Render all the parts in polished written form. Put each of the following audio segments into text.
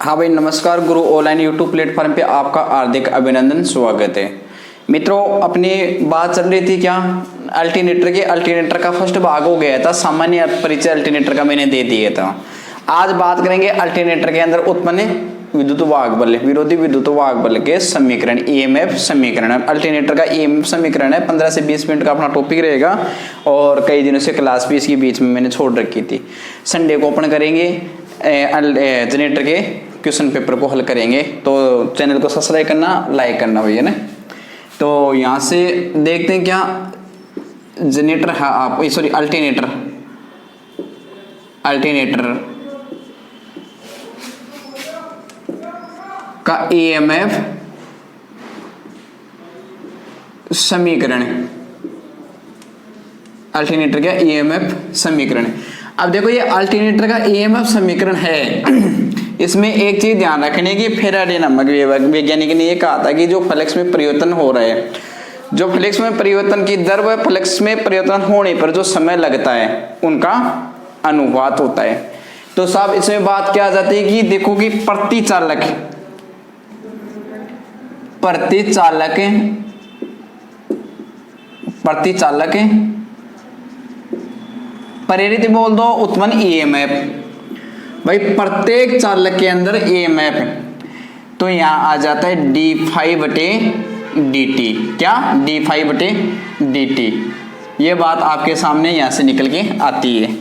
हाँ भाई नमस्कार, गुरु ऑनलाइन यूट्यूब प्लेटफॉर्म पे आपका हार्दिक अभिनंदन, स्वागत है। मित्रों, अपनी बात चल रही थी क्या, अल्टरनेटर का फर्स्ट भाग हो गया था, सामान्य परिचय अल्टरनेटर का मैंने दे दिया था। आज बात करेंगे अल्टरनेटर के अंदर उत्पन्न विद्युत वाहक बल, विरोधी विद्युत वाहक बल के समीकरण, ईएमएफ समीकरण। अल्टरनेटर का ईएमएफ समीकरण है, 15 से 20 मिनट का अपना टॉपिक रहेगा और कई दिनों से क्लास भी इसके बीच में मैंने छोड़ रखी थी। संडे को अपन करेंगे जनरेटर के क्वेश्चन पेपर को हल करेंगे। तो चैनल को सब्सक्राइब करना, लाइक करना भैया ना। तो यहाँ से देखते हैं क्या जनरेटर है आप, सॉरी अल्टरनेटर का ईएमएफ समीकरण, अल्टरनेटर का ईएमएफ समीकरण। अब देखो ये अल्टरनेटर का ईएमएफ समीकरण है, इसमें एक चीज ध्यान रखने की, फेराडे नामक वैज्ञानिक ने ये कहा था कि जो फ्लक्स में परिवर्तन हो रहा है, जो फ्लक्स में परिवर्तन की दर व फ्लक्स में परिवर्तन होने पर जो समय लगता है उनका अनुपात होता है। तो साहब इसमें बात क्या आ जाती है कि देखो कि प्रतिचालक प्रेरित बोल दो उत्पन्न ईएमएफ, भाई प्रत्येक चालक के अंदर ईएमएफ, तो यहां आ जाता है d∅/dt। क्या d∅/dt, ये बात आपके सामने यहां से निकल के आती है।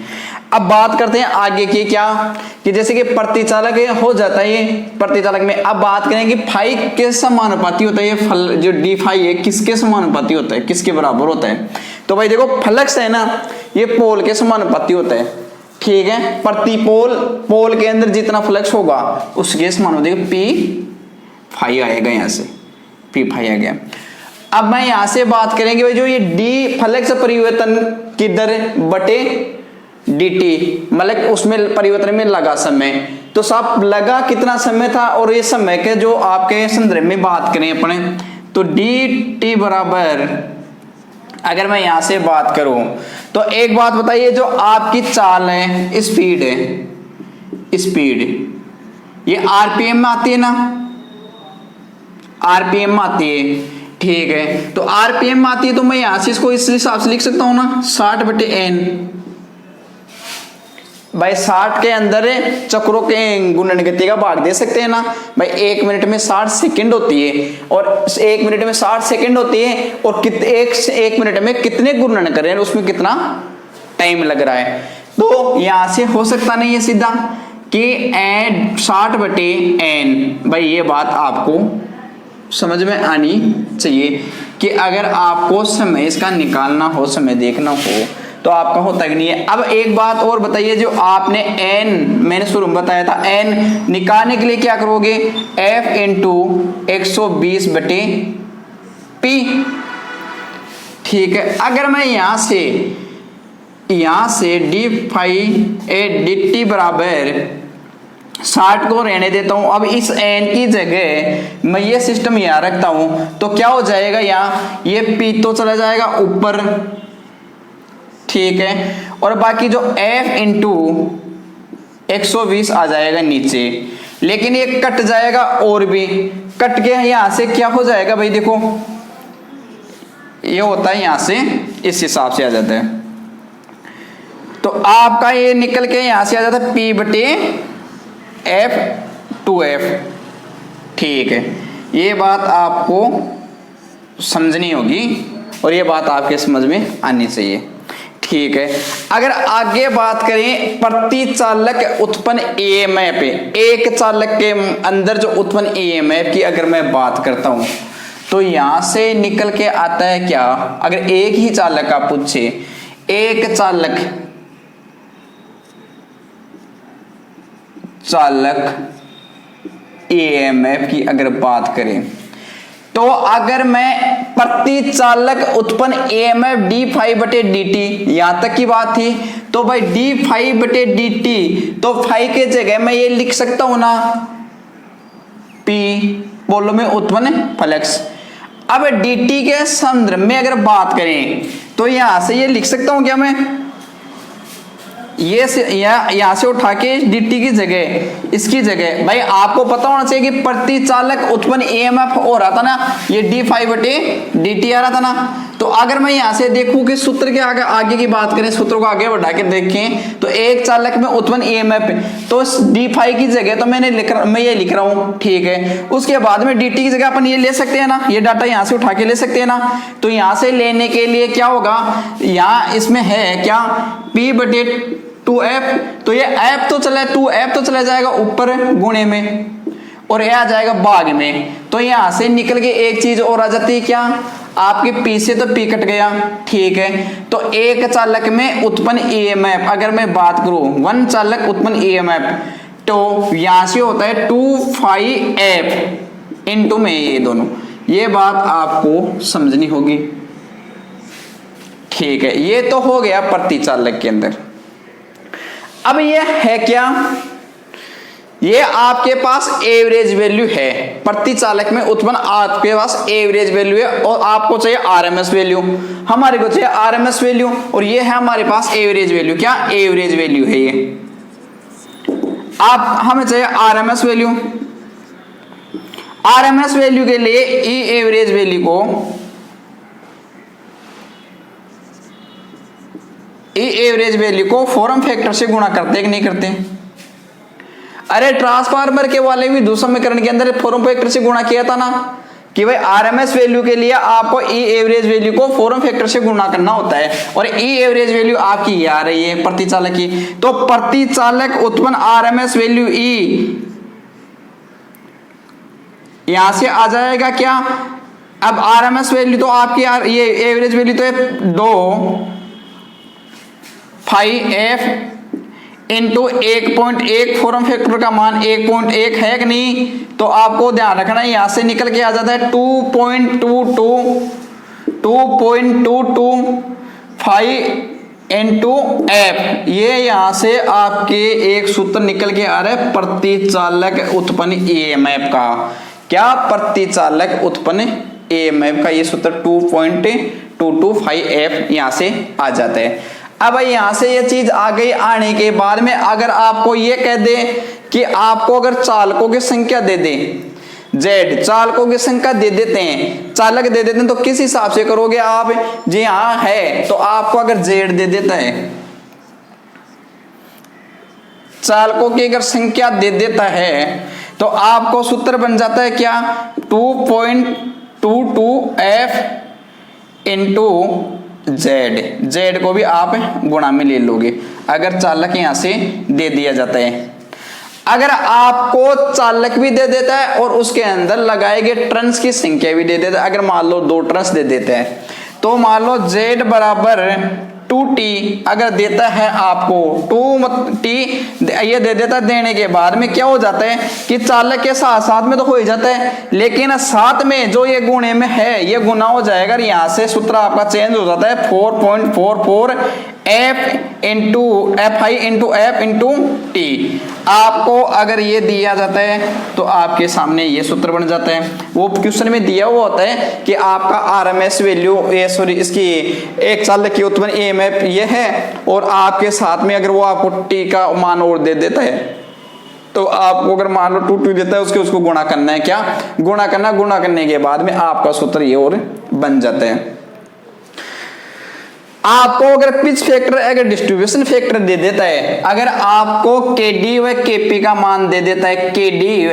अब बात करते हैं आगे की, क्या कि जैसे कि प्रतिचालक हो जाता है, ये प्रतिचालक में अब बात करें कि फाई के समानुपाती होता है, ये जो d∅ है किसके समानुपाती होता है, किसके बराबर होता है। तो भाई देखो फ्लक्स है ना, ये पोल के समानुपाती होता है, ठीक है। प्रति पोल के अंदर जितना फ्लक्स होगा उसके समानुपाती p∅ आएगा, यहाँ से p∅ आ गया। अब मैं यहां से बात करेंगे भाई जो ये d फ्लक्स परिवर्तन की दर बटे dt, मतलब उसमें परिवर्तन में लगा समय। तो साहब लगा कितना समय था, और ये समय के जो आपके संदर्भ में बात करें अपने, तो dt बराबर, अगर मैं यहां से बात करूं तो एक बात बताइए, जो आपकी चाल है, स्पीड ये आरपीएम में आती है ना, आरपीएम में आती है, ठीक है। तो आरपीएम में आती है तो मैं यहां से इसको इस हिसाब से लिख सकता हूं ना, 60/n। भाई 60 के अंदर चक्रों के गुणन गति का भाग दे सकते हैं ना भाई। 1 मिनट में 60 सेकंड होती है, और 1 मिनट में 60 सेकंड होती है, और एक मिनट में कितने गुणन कर रहे हैं, उसमें कितना टाइम लग रहा है। तो यहां से हो सकता नहीं है सीधा कि 60/n। भाई ये बात आपको समझ में आनी चाहिए कि अगर आपको समय इसका निकालना हो, समय देखना हो, तो आपका होता कि नहीं है। अब एक बात और बताइए, जो आपने n मैंने शुरू में बताया था, n निकालने के लिए क्या करोगे, f × 120/p, ठीक है। अगर मैं यहां से d∅/dt बराबर 60 को रहने देता हूं, अब इस n की जगह मैं ये सिस्टम यहां रखता हूं, तो क्या हो जाएगा, यहाँ ये p तो चला जाएगा ऊपर, ठीक है, और बाकी जो f × 120 आ जाएगा नीचे। लेकिन ये कट जाएगा, और भी कट के यहां से क्या हो जाएगा भाई, देखो ये होता है यहां से इस हिसाब से आ जाता है। तो आपका ये निकल के यहां से आ जाता है p/f/2f, ठीक है। ये बात आपको समझनी होगी और ये बात आपके समझ में आनी चाहिए, ठीक है। अगर आगे बात करें प्रतिचालक उत्पन्न ईएमएफ, एक चालक के अंदर जो उत्पन्न ईएमएफ की अगर मैं बात करता हूं, तो यहां से निकल के आता है क्या, अगर एक ही चालक का पूछे, एक चालक ईएमएफ की अगर बात करें, तो अगर मैं प्रतिचालक उत्पन्न ईएमएफ d∅/dt, यहां तक की बात थी, तो भाई d∅/dt, तो फाई के जगह मैं ये लिख सकता हूं ना, p पोलों में उत्पन्न फ्लक्स। अब dt के संदर्भ में अगर बात करें, तो यहां से ये लिख सकता हूं क्या मैं, ये से यहाँ से उठा के dt की जगह, इसकी जगह भाई आपको पता होना चाहिए कि प्रति चालक उत्पन्न EMF हो रहा था ना, ये d∅/dt आ रहा था ना। तो अगर मैं यहाँ से देखूं कि सूत्र के आगे की बात करें, सूत्र को आगे बढ़ा के देखें तो एक चालक में उत्पन्न EMF, तो d∅ की जगह तो मैं ये लिख रहा हूँ, ठीक है। उसके बाद में dt की जगह अपन ये ले सकते हैं ना, ये डाटा यहाँ से उठा के ले सकते हैं ना। तो यहाँ से लेने के लिए क्या होगा, यहाँ इसमें है क्या P/2F, तो ये F तो चला 2F तो चला जाएगा ऊपर गुणे में और यह आ जाएगा भाग में। तो यहां से निकल के एक चीज और आ जाती है क्या, आपके P से तो P कट गया, ठीक है। तो एक चालक में उत्पन्न EMF अगर मैं बात करूं, वन चालक उत्पन्न EMF, तो यहां से होता है 2∅F इंटू में ये दोनों, ये बात आपको समझनी होगी, ठीक है। ये तो हो गया प्रति चालक के अंदर। अब ये है क्या, ये आपके पास एवरेज वैल्यू है, प्रति चालक में उत्पन्न आपके पास एवरेज वैल्यू है और आपको चाहिए आरएमएस वैल्यू, हमारे को चाहिए आरएमएस वैल्यू, और ये है हमारे पास एवरेज वैल्यू। क्या एवरेज वैल्यू है ये, आप हमें चाहिए आरएमएस वैल्यू। आरएमएस वैल्यू के लिए ई एवरेज वैल्यू को एवरेज वैल्यू को फॉर्म फैक्टर से गुणा करते कि नहीं करते? अरे ट्रांसफार्मर के वाले भी दूसरे समीकरण के अंदर फॉर्म फैक्टर से गुणा किया था ना, कि भाई आरएमएस वैल्यू के लिए आपको ई एवरेज वैल्यू को फॉर्म फैक्टर से गुणा करना होता है, और ई एवरेज वैल्यू आपकी ये आ रही है प्रति चालक की। तो प्रति चालक उत्पन्न आरएमएस वैल्यू ई यहां से आ जाएगा क्या, अब आरएमएस वैल्यू तो आपकी ये एवरेज वैल्यू तो है 2∅F इंटू 1.1, फॉर्म फैक्टर का मान 1.1 है कि नहीं, तो आपको ध्यान रखना है यहां से निकल के आ जाता है 2.22 इंटू F। ये यहां से आपके एक सूत्र निकल के आ रहा है प्रति चालक उत्पन्न EMF का। क्या प्रति चालक उत्पन्न EMF का ये सूत्र 2.225F यहां से आ जाता है। अब यहां से ये चीज आ गई, आने के बाद में अगर आपको ये कह दे कि आपको अगर चालकों की संख्या दे दे, Z चालकों की संख्या दे देते हैं, चालक दे देते हैं, तो किस हिसाब से करोगे आप? जी हाँ है, तो आपको अगर Z दे देता है, चालकों की अगर संख्या दे देता है, तो आपको सूत्र बन जाता है क्या, 2.22F इंटू Z को भी आप गुणा में ले लोगे अगर चालक यहां से दे दिया जाता है। अगर आपको चालक भी दे देता है और उसके अंदर लगाए गए टर्न्स की संख्या भी दे देता है, अगर मान लो 2 टर्न्स दे देते हैं, तो मान लो Z बराबर 2T अगर देता है आपको 2T ये दे देता है, देने के बाद में क्या हो जाता है कि चालक के साथ साथ में तो हो ही जाता है, लेकिन साथ में जो ये गुणे में है ये गुना हो जाएगा, यहाँ से सूत्र आपका चेंज हो जाता है 4.44F into Fi into F into T। आपको अगर ये दिया जाता है तो आपके सामने ये सूत्र बन जाता है। वो क्वेश्चन में दिया हुआ होता है कि आपका आरएमएस वैल्यू इसकी एक चालक की उत्पन्न EMF ये है, और आपके साथ में अगर वो आपको T का मान और दे देता है, तो आपको अगर मान लो 2 देता है उसको गुणा करना है, क्या गुणा करना, गुणा करने के बाद में आपका सूत्र ये और बन जाता है। आपको अगर पिच फैक्टर अगर डिस्ट्रीब्यूशन फैक्टर दे देता है, अगर आपको KD व KP का मान दे देता है, KD व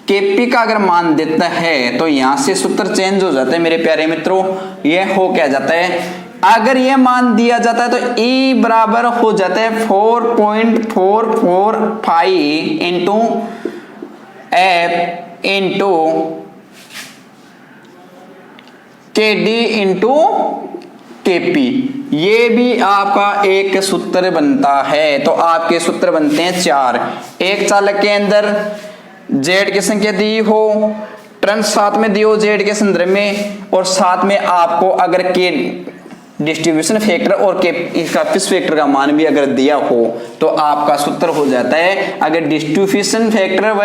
KP का अगर मान देता है, तो यहां से सूत्र चेंज हो जाता है मेरे प्यारे मित्रों। ये हो क्या जाता है, अगर ये मान दिया जाता है तो E बराबर हो जाता है 4.445 into F into KD into KP। ये भी आपका एक सूत्र बनता है। तो आपके सूत्र बनते हैं 4। एक चालक के अंदर Z की संख्या दी हो, टर्न साथ में दी हो Z के संदर्भ में, और साथ में आपको अगर K डिस्ट्रीब्यूशन फैक्टर और K इसका पिच फैक्टर का मान भी अगर दिया हो, तो आपका सूत्र हो जाता है, अगर डिस्ट्रीब्यूशन फैक्टर व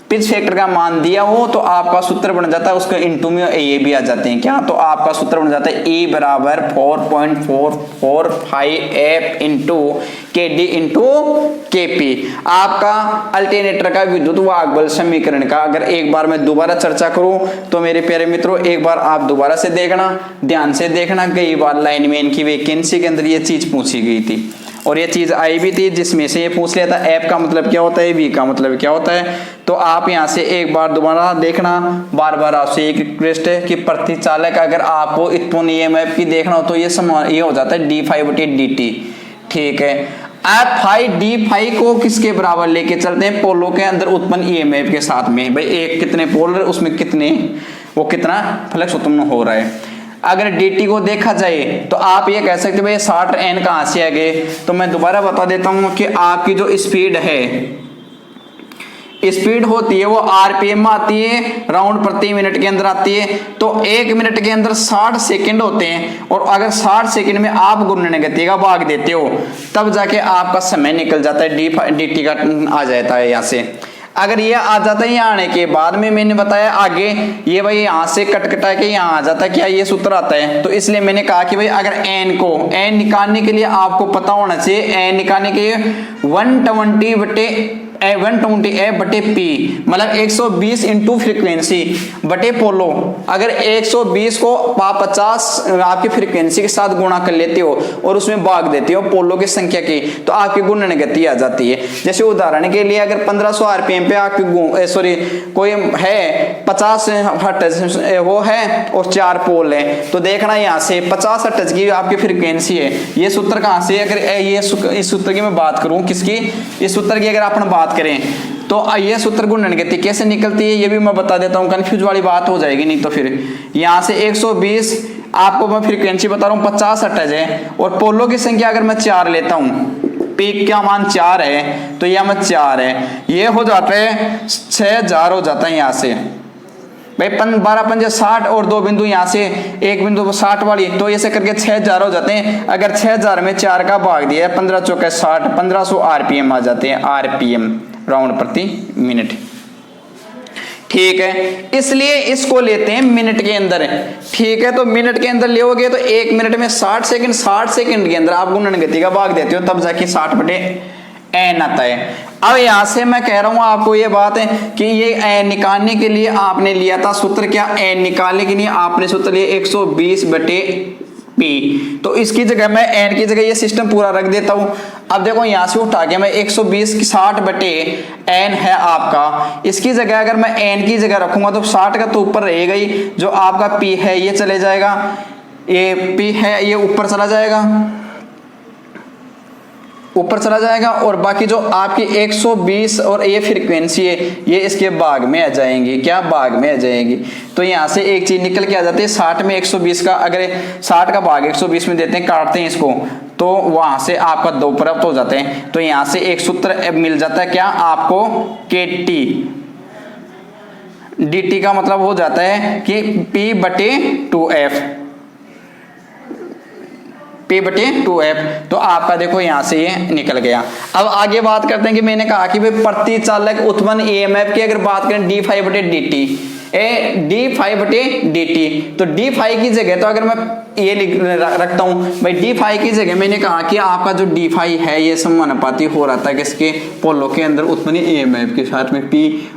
पिच फैक्टर का मान दिया हो तो आपका सूत्र बन जाता है, उसके इंटू में ये भी आ जाते हैं क्या, तो आपका सूत्र बन जाता है E बराबर 4.445F into KD into KP। आपका अल्टरनेटर का विद्युत वाहक बल समीकरण का अगर एक बार मैं दोबारा चर्चा करूं तो मेरे प्यारे मित्रों एक बार आप दोबारा से देखना, ध्यान से देखना। कई बार लाइनमैन की वैकेंसी के अंदर ये चीज पूछी गई थी और ये चीज आई भी थी जिसमें से ये पूछ लिया था F का मतलब क्या होता है, V का मतलब क्या होता है। तो आप यहाँ से एक बार दोबारा देखना, बार बार आपसे एक रिक्वेस्ट है कि प्रतिचालक अगर आपको उत्पन्न EMF की देखना हो तो ये हो जाता है d∅dt। ठीक है, आप फाई d∅ को किसके बराबर लेके चलते हैं, पोलों के अंदर उत्पन्न EMF के साथ में। भाई एक कितने पोल उसमें कितने वो कितना फ्लक्स उत्पन्न हो रहा है। अगर dt को देखा जाए तो आप ये कह सकते भाई 60 n कहां से आ गए, तो मैं दोबारा बता देता हूं कि आपकी जो स्पीड है, स्पीड होती है वो आरपीएम में आती है, राउंड प्रति मिनट के अंदर आती है। तो एक मिनट के अंदर 60 सेकंड होते हैं और अगर 60 सेकंड में आप घूर्णन गति का भाग देते हो तब जाके आपका समय निकल जाता है, dt का आ जाता है यहाँ से। अगर ये आ जाता है यहाँ आने के बाद में मैंने बताया आगे ये भाई यहाँ से कटकटा के यहाँ आ जाता है, क्या ये सूत्र आता है। तो इसलिए मैंने कहा कि भाई अगर n को n निकालने के लिए आपको पता होना चाहिए, n निकालने के लिए 120F/P मतलब 120 इंटू फ्रीक्वेंसी बटे पोलो। अगर 120 को आप 50 आपकी फ्रीक्वेंसी के साथ गुणा कर लेते हो और उसमें भाग देते हो पोलो की संख्या की तो आपकी गुणन गति आ जाती है। जैसे उदाहरण के लिए अगर 1500 आरपीएम पे आपकी कोई है 50 हर्ट्ज वो है और 4 पोल है, तो देखना यहाँ से 50 हर्ट्ज की आपकी फ्रीक्वेंसी है। ये सूत्र कहाँ से, अगर ये इस सूत्र की मैं बात करूं, किसकी, इस सूत्र की अगर अपन बात करें तो ये सूत्र गुणन गति कैसे निकलती है ये भी मैं बता देता हूं, कंफ्यूज वाली बात हो जाएगी नहीं तो फिर। यहाँ से 120 आपको मैं फ्रीक्वेंसी बता रहा हूँ 50 हर्ट्ज है और पोलो की संख्या अगर मैं 4 लेता हूँ, पीक का मान 4 है तो यह में 4 है, ये हो जाता है 6000 हो जाता है यहाँ से। भाई 12×5 60 और 2 बिंदु यहाँ से एक बिंदु 60 वाली, तो ऐसे करके 6000 हो जाते हैं। अगर 6000 में 4 का भाग दिया है 15 चौके 60, 1500 आरपीएम आ जाते हैं, आरपीएम राउंड प्रति मिनट। ठीक है, इसलिए इसको लेते हैं मिनट के अंदर। ठीक है, तो मिनट के अंदर लेओगे तो 1 मिनट में 60 सेकंड, 60 सेकंड के अंदर आप गुणन गति का भाग देते हो तब जाके 60/n आता है। अब यहां से मैं कह रहा हूं आपको ये बात है कि ये n निकालने के लिए आपने लिया था सूत्र क्या, n निकालने के लिए आपने सूत्र लिया 120/P। तो इसकी जगह मैं n की जगह ये सिस्टम पूरा रख देता हूं। अब देखो यहां से उठा के मैं 120 की 60/n है आपका, इसकी जगह अगर मैं n की जगह रखूंगा तो 60 का तो ऊपर रहेगा ही, जो आपका P है ये चले जाएगा, ये P है ये ऊपर चला जाएगा, ऊपर चला जाएगा और बाकी जो आपकी 120 और ये फ्रीक्वेंसी है ये इसके भाग में आ जाएंगी, क्या भाग में आ जाएंगी। तो यहाँ से एक चीज निकल के आ जाती है 60 में 120 का, अगर 60 का भाग 120 में देते हैं, काटते हैं इसको तो वहां से आपका 2 प्राप्त हो जाते हैं। तो यहाँ से एक सूत्र मिल जाता है क्या आपको, KT dt का मतलब हो जाता है कि P/2F, P/2F। तो आपका देखो यहां से ये निकल गया। अब आगे बात करते हैं कि मैंने कहा कि भाई प्रतिचालक उत्पन्न EMF की अगर बात करें d∅/dt, d∅/dt, तो d∅ की जगह तो अगर मैं ये रखता हूं भाई d∅ की जगह मैंने कहा कि आपका जो d∅ है ये समानुपाती हो रहा था किसके, पोलों के अंदर उत्पन्न EMF के साथ में P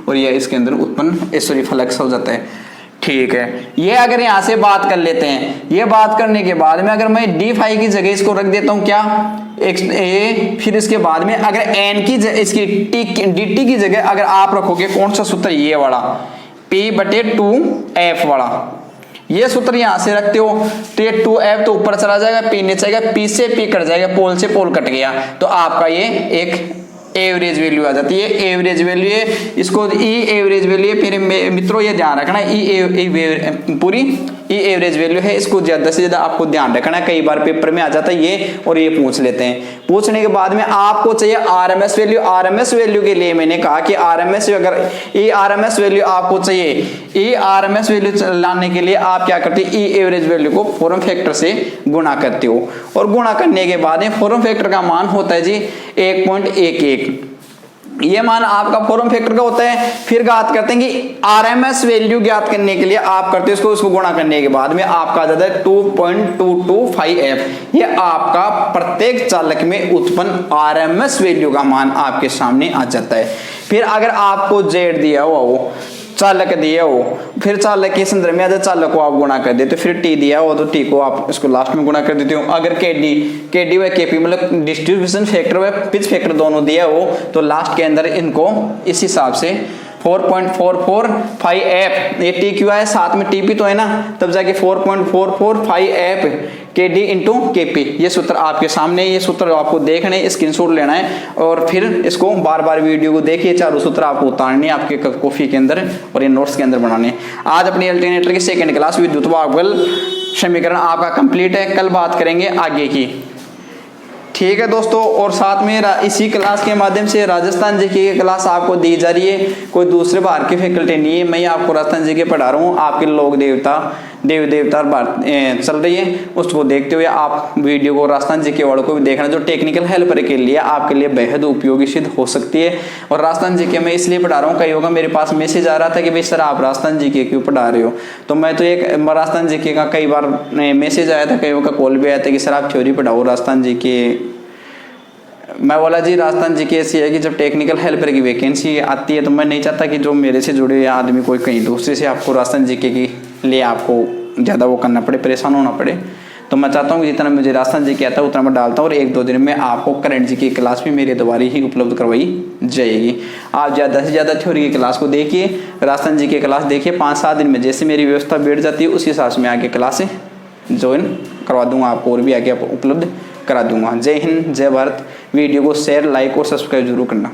और ये इसके अंदर उत्पन्न फ्लक्स हो जाता है। ठीक है, ये अगर यहां से बात कर लेते हैं, ये बात करने के बाद में अगर मैं d∅ की जगह इसको रख देता हूं क्या, फिर इसके बाद में अगर n की इसकी dt की जगह अगर आप रखोगे कौन सा सूत्र, ये वाला P/2F वाला, ये सूत्र यहां से रखते हो तो ये 2F तो ऊपर चला जाएगा, P नीचे जाएगा, P से P कट जाएगा, पोल से पोल कट गया, तो आपका ये एक एवरेज वैल्यू आ जाती है। एवरेज वैल्यू है, इसको ई एवरेज वैल्यू है। फिर मित्रों ये ध्यान रखना पूरी ई एवरेज वैल्यू है, इसको ज्यादा से ज्यादा आपको ध्यान रखना है। कई बार पेपर में आ जाता है ये और ये पूछ लेते हैं। पूछने के बाद में आपको चाहिए आरएमएस वैल्यू। आरएमएस वैल्यू के लिए मैंने कहा कि आरएमएस अगर ई आरएमएस वैल्यू आपको चाहिए, ई आरएमएस वैल्यू लाने के लिए आप क्या करते हैं, ई एवरेज वैल्यू को फॉर्म फैक्टर से गुणा करते हो और गुणा करने के बाद में फॉर्म फैक्टर का मान होता है जी 1.11। ये मान आपका फॉर्म फैक्टर का होता है। फिर बात करते हैं कि आरएमएस वैल्यू ज्ञात करने के लिए आप करते हैं उसको गुणा करने के बाद में आपका आ जाता है 2.225f। ये आपका प्रत्येक चालक में उत्पन्न आरएमएस वैल्यू का मान आपके सामने आ जाता है। फिर अगर आपको जेड दिया हुआ हो, चालक दिया हो, फिर चालक के संदर्भ में चालक को आप गुणा कर देते हो। फिर टी दिया हो तो टी को आप इसको लास्ट में गुणा कर देते हो। अगर केडी व केपी मतलब डिस्ट्रीब्यूशन फैक्टर व पिच फैक्टर दोनों दिया हो तो लास्ट के अंदर इनको इस हिसाब से 4.445f, ये टी क्यू है साथ में टीपी तो है ना, तब जाके 4.445f केडी इंटू केपी। ये सूत्र आपके सामने, ये सूत्र आपको देखना है, स्क्रीनशॉट लेना है और फिर इसको बार बार वीडियो को देखिए। चारों सूत्र आपको उतारने आपके कॉपी के अंदर और ये नोट्स के अंदर बनाने। आज अपनी अल्टरनेटर की सेकंड क्लास विद्युत वाहक समीकरण आपका कंप्लीट है। कल बात करेंगे आगे की, ठीक है दोस्तों। और साथ में इसी क्लास के माध्यम से राजस्थान जीके की क्लास आपको दी जा रही है, कोई दूसरे बाहर की फैकल्टी नहीं है, मैं आपको राजस्थान जीके पढ़ा रहा हूँ। आपके लोक देवता चल रही है, उसको देखते हुए आप वीडियो को राजस्थान जीके वालों को भी देखना, जो टेक्निकल हेल्पर के लिए आपके लिए बेहद उपयोगी सिद्ध हो सकती है। और राजस्थान जीके मैं इसलिए पढ़ा रहा हूँ, कई होगा मेरे पास मैसेज आ रहा था कि भाई सर आप राजस्थान जीके क्यों पढ़ा रहे हो, तो मैं तो एक राजस्थान जीके का कई बार मैसेज आया था, कई का कॉल भी आया था कि सर आप थ्योरी पढ़ाओ राजस्थान जीके। मैं बोला जी राजस्थान जीके ऐसी है कि जब टेक्निकल हेल्पर की वैकेंसी आती है तो मैं नहीं चाहता कि जो मेरे से जुड़े आदमी कोई कहीं दूसरे से आपको राजस्थान जीके के लिए आपको ज़्यादा वो करना पड़े, परेशान होना पड़े। तो मैं चाहता हूँ कि जितना मुझे राजस्थान जीके आता है उतना मैं डालता हूँ और 1-2 दिन में आपको करंट जीके की क्लास भी मेरे द्वारा ही उपलब्ध करवाई जाएगी। आप ज़्यादा से ज़्यादा थ्योरी की क्लास को देखिए, राजस्थान जीके की क्लास देखिए। 5-7 दिन में जैसे मेरी व्यवस्था बैठ जाती है उस हिसाब से मैं आगे क्लास ज्वाइन करवा दूँगा आपको और भी आगे उपलब्ध करा दूंगा। जय हिंद, जय भारत। वीडियो को शेयर, लाइक और सब्सक्राइब जरूर करना।